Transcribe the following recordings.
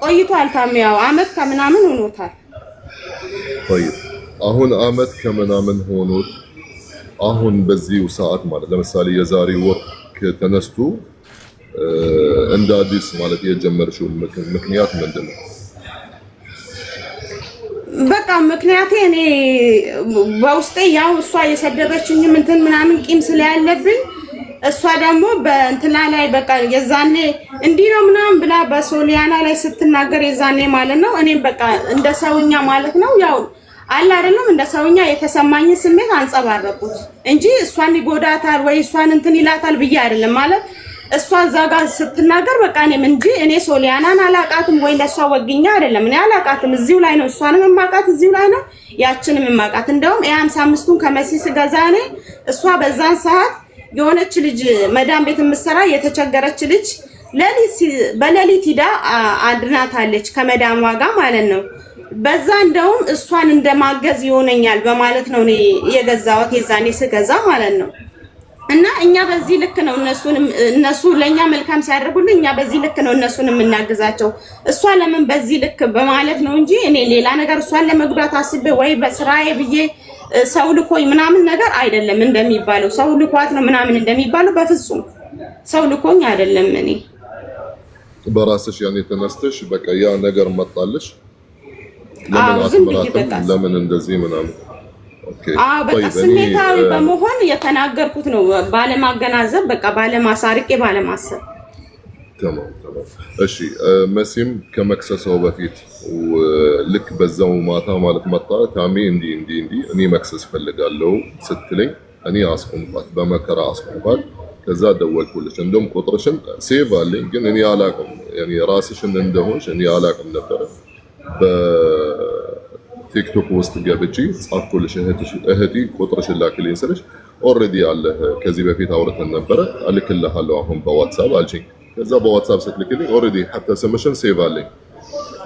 ቆይቷል ታሚያው አመት ከምናምን ሆኖታል። طيب አሁን አመት ከምናምን ሆኖት አሁን በዚህ ሰዓት ማለት ለምሳሌ የዛሬ ወር ከተነስቶ እንደ አዲስ ማለት የጀመርሽው ምክንያት ምንድነው? በቃ ምክንያቴ እኔ በውስጤ ያው እሷ የሰደበችኝ እንትን ምናምን ቂም ስለያለብኝ እሷ ደግሞ በእንትና ላይ በቃ የዛኔ እንዲህ ነው ምናምን ብላ በሶሊያና ላይ ስትናገር የዛኔ ማለት ነው እኔም በቃ እንደ ሰውኛ ማለት ነው ያው አለ አይደለም እንደ ሰውኛ የተሰማኝ ስሜት አንጸባረቁት እንጂ እሷን ይጎዳታል ወይ እሷን እንትን ይላታል ብዬ አይደለም ማለት እሷ እዛ ጋር ስትናገር በቃ እኔም እንጂ እኔ ሶሊያናን አላቃትም ወይ ለሷ ወግኛ አይደለም እኔ አላቃትም እዚሁ ላይ ነው እሷንም ማቃት እዚሁ ላይ ነው ያችንም ማቃት እንደውም የ55ቱን ከመሲስ ገዛ እኔ እሷ በዛን ሰዓት የሆነች ልጅ መዳም ቤት የምትሰራ የተቸገረች ልጅ በሌሊት ሂዳ አድናታለች ከመዳም ዋጋ ማለት ነው በዛ እንደውም እሷን እንደማገዝ ይሆነኛል በማለት ነው እኔ የገዛዋት የዛኔ ስገዛ ማለት ነው እና እኛ በዚህ ልክ ነው እነሱ ለኛ መልካም ሲያደርጉልን እኛ በዚህ ልክ ነው እነሱን የምናግዛቸው እሷ ለምን በዚህ ልክ በማለት ነው እንጂ እኔ ሌላ ነገር እሷን ለመጉዳት አስቤ ወይ በስራዬ ብዬ ሰው ልኮኝ ምናምን ነገር አይደለም እንደሚባለው ሰው ልኳት ነው ምናምን እንደሚባለው በፍጹም ሰው ልኮኝ አይደለም እኔ በራስሽ ያኔ ተነስተሽ በቃ ያ ነገር መጣልሽ ለምን እንደዚህ ምናምን ኦኬ በቃ ስሜታዊ በመሆን የተናገርኩት ነው ባለማገናዘብ በቃ ባለማሳርቄ ባለማሰብ ተማም እሺ መሲም ከመክሰሰው በፊት ልክ በዛው ማታ ማለት መጣ ታሚ እንዲ እኔ መክሰስ ፈልጋለሁ ስትለኝ እኔ አስቆምኳት በመከራ አስቆምኳት ከዛ ደወልኩልሽ እንደውም ቁጥርሽን ሴቭ አለኝ ግን እኔ አላቅም ያኔ ራስሽን እንደሆንሽ እኔ አላቅም ነበር በቲክቶክ ውስጥ ገብቼ ጻፍኩልሽ እህቴ ቁጥርሽን ላክልኝ ስልሽ ኦሬዲ አለ ከዚህ በፊት አውርተን ነበር አልክልሃለሁ አሁን በዋትስአፕ አልሽኝ ከዛ በዋትስአፕ ስትልክልኝ ኦሬዲ hatta ስምሽን ሴቭ አለኝ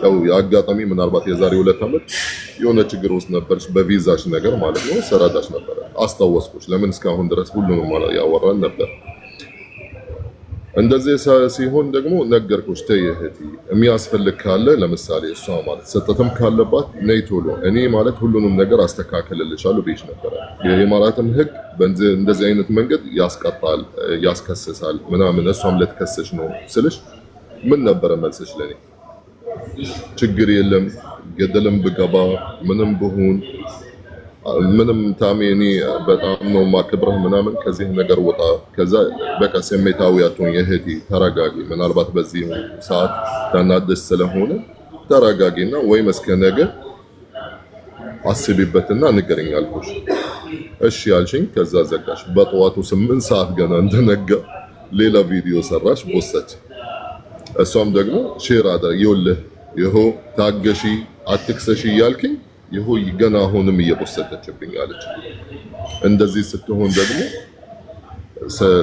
ያው የአጋጣሚ ምናልባት የዛሬ 2 አመት የሆነ ችግር ውስጥ ነበርሽ በቪዛሽ ነገር ማለት ነው ሰራዳሽ ነበር አስታወስኩሽ ለምን እስካሁን ድረስ ሁሉንም ማለት ያወራን ነበር እንደዚህ ሲሆን ደግሞ ነገርኩሽ ተይ እህቴ የሚያስፈልግ ካለ ለምሳሌ እሷ ማለት ሰጠተም ካለባት ነይ ቶሎ እኔ ማለት ሁሉንም ነገር አስተካክልልሻለሁ ብዬሽ ነበር የኢማራትም ህግ እንደዚህ አይነት መንገድ ያስቀጣል ያስከስሳል ምናምን እሷም ለተከሰሽ ነው ስልሽ ምን ነበር መልስሽ ለኔ ችግር የለም ገደለም ብገባ ምንም ብሆን ምንም ታሜኒ በጣም ነው ማክብረህ ምናምን ከዚህ ነገር ወጣ ከዛ በቃ ስሜታዊ አትሁን እህቴ ተረጋጊ ምናልባት በዚህ ሰዓት ተናደሽ ስለሆነ ተረጋጊና ወይም እስከ ነገ አስቢበትና ንገረኝ አልኩሽ እሺ ያልሽኝ ከዛ ዘጋሽ በጠዋቱ 8 ሰዓት ገና እንደነጋ ሌላ ቪዲዮ ሰራሽ ቦሰች እሷም ደግሞ ሼር አድርጊ ይኸው ታገሺ አትክሰሺ ያልከኝ ይሁን ገና አሁንም እየቦሰተችብኝ አለች እንደዚህ ስትሆን ደግሞ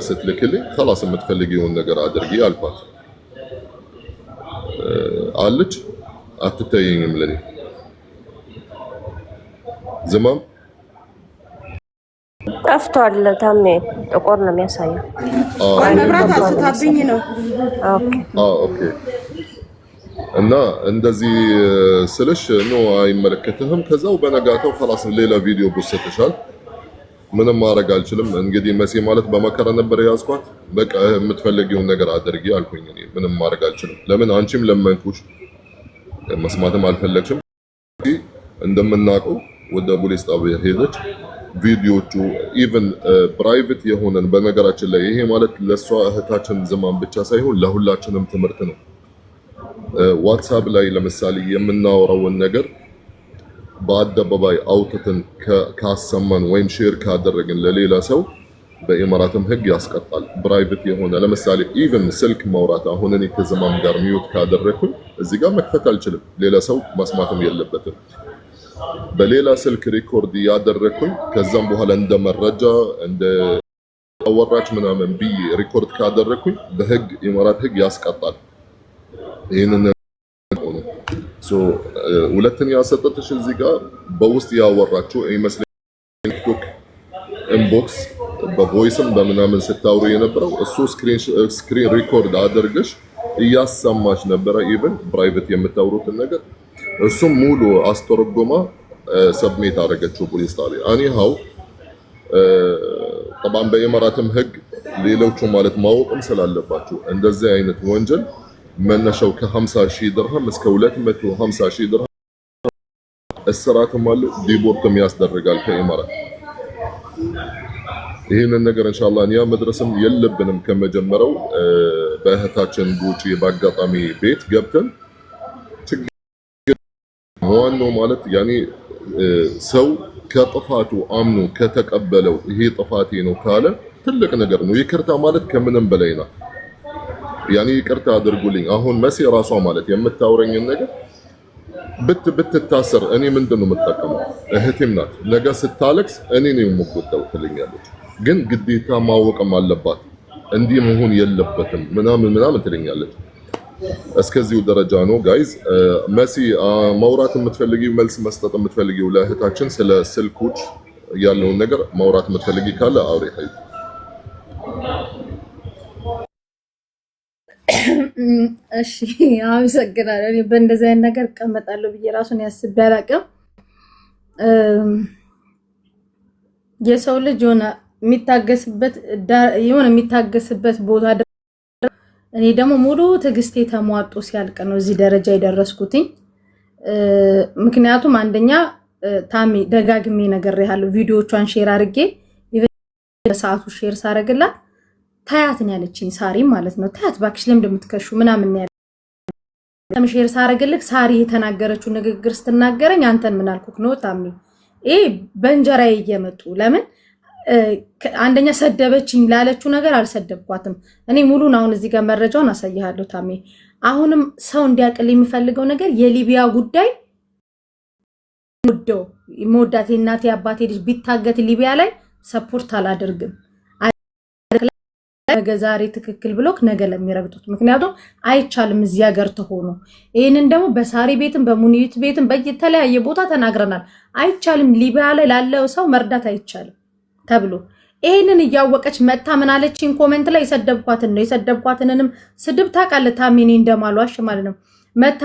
ስትልክልኝ خلاص የምትፈልጊውን ነገር አድርጊ አልኳት አለች አትተይኝም ለኔ ዘማም ጠፍቷል ታሜ ጥቁር ነው የሚያሳየው መብራት አስታብኝ ነው ኦኬ እና እንደዚህ ስልሽ ነው አይመለከተህም ከዛው በነጋታው خلاص ሌላ ቪዲዮ ቦሰተሻል ምንም ማድረግ አልችልም እንግዲህ መሲ ማለት በመከራ ነበር ያዝኳት በቃ የምትፈልጊውን ነገር አድርጊ አልኩኝ እኔ ምንም ማድረግ አልችልም ለምን አንቺም ለመንኩሽ መስማትም አልፈለግሽም እንደምናውቀው ወደ ፖሊስ ጣቢያ ሄደች ቪዲዮቹ ኢቭን ፕራይቬት የሆነን በነገራችን ላይ ይሄ ማለት ለሷ እህታችን ዘማን ብቻ ሳይሆን ለሁላችንም ትምህርት ነው ዋትስአፕ ላይ ለምሳሌ የምናወራውን ነገር በአደባባይ አውጥተን ካሰማን ወይም ሼር ካደረግን ለሌላ ሰው በኢማራትም ህግ ያስቀጣል ፕራይቬት የሆነ ለምሳሌ ኢቭን ስልክ ማውራት አሁን እኔ ከዘማን ጋር ሚውት ካደረኩኝ እዚህ ጋር መክፈት አልችልም ሌላ ሰው ማስማትም የለበትም በሌላ ስልክ ሪኮርድ ያደረኩኝ ከዛም በኋላ እንደመረጃ እንደ አወራች ምናምን ብዬ ሪኮርድ ካደረኩኝ በህግ ኢማራት ህግ ያስቀጣል ይሄንን ሁለተኛ ያሰጠትሽ እዚህ ጋር በውስጥ ያወራችሁ ይመስለኝ ቲክቶክ ኢንቦክስ በቮይስም በምናምን ስታወሩ የነበረው እሱ ስክሪን ሪኮርድ አድርገሽ እያሰማች ነበረ ኢቭን ፕራይቬት የምታወሩትን ነገር እሱም ሙሉ አስተረጎማ ሰብሚት አደረገችው ፖሊስ ጣቢያ አኒሃው طبعا በኢማራትም ህግ ሌሎቹ ማለት ማወቅም ስላለባችሁ እንደዚህ አይነት ወንጀል መነሻው ከ50,000 ድርሃም እስከ 250,000 ድርሃም እስራትም አለ ዲቦርትም ያስደርጋል ከኢማራት ይሄንን ነገር ኢንሻአላህ ያ መድረስም የለብንም ከመጀመሪያው በእህታችን ጉጪ በአጋጣሚ ቤት ገብተን ዋናው ማለት ያኔ ሰው ከጥፋቱ አምኖ ከተቀበለው ይሄ ጥፋቴ ነው ካለ ትልቅ ነገር ነው ይቅርታ ማለት ከምንም በላይ ነው ያኔ ይቅርታ አድርጉልኝ አሁን መሲ ራሷ ማለት የምታወረኝ ነገር ብትታሰር እኔ ምንድነው የምጠቀመው እህቴም ናት ነገ ስታለቅስ እኔ ነኝ የምቆጣው ትለኛለች ግን ግዴታ ማወቅም አለባት እንዲህ መሆን የለበትም ምናምን ትለኛለች እስከዚሁ ደረጃ ነው ጋይዝ መሲ ማውራት የምትፈልጊው መልስ መስጠት የምትፈልጊው ለእህታችን ስለ ስልኮች ያለውን ነገር ማውራት የምትፈልጊ ካለ አውሪ ሀይ እሺ አመሰግናለሁ እኔ በእንደዚህ አይነት ነገር ቀመጣለሁ ብዬ ራሱን ያስብ ያላቀም የሰው ልጅ የሚታገስበት ቦታ እኔ ደግሞ ሙሉ ትግስቴ ተሟጦ ሲያልቅ ነው እዚህ ደረጃ የደረስኩትኝ ምክንያቱም አንደኛ ታሚ ደጋግሜ ነገር ያለው ቪዲዮቿን ሼር አድርጌ በሰዓቱ ሼር ሳረግላት ታያትን ያለችኝ ሳሪ ማለት ነው ታያት ባክሽ ለምን እንደምትከሹ ምናምን ያለ ሼር ሳረግልክ ሳሪ የተናገረችው ንግግር ስትናገረኝ አንተን ምን አልኩክ ነው ታሚ በእንጀራዬ እየመጡ ለምን አንደኛ ሰደበችኝ ላለችው ነገር አልሰደብኳትም እኔ ሙሉን አሁን እዚህ ጋር መረጃውን አሳይሃለሁ ታሚ አሁንም ሰው እንዲያቀል የሚፈልገው ነገር የሊቢያ ጉዳይ ወዶ ሞዳቴ እናቴ አባቴ ልጅ ቢታገት ሊቢያ ላይ ሰፖርት አላደርግም ነገ ዛሬ ትክክል ብሎክ ነገ ለሚረግጡት ምክንያቱም አይቻልም እዚህ ሀገር ተሆኖ ይሄንን ደግሞ በሳሪ ቤትም በሙኒት ቤትም በየተለያየ ቦታ ተናግረናል አይቻልም ሊቢያ ላይ ላለው ሰው መርዳት አይቻልም ተብሎ ይሄንን ያወቀች መጣ ምን አለችኝ ኮሜንት ላይ የሰደብኳትንንም ስድብ ታቃለ ታሚኒ እንደማሏሽ ማለት ነው መጣ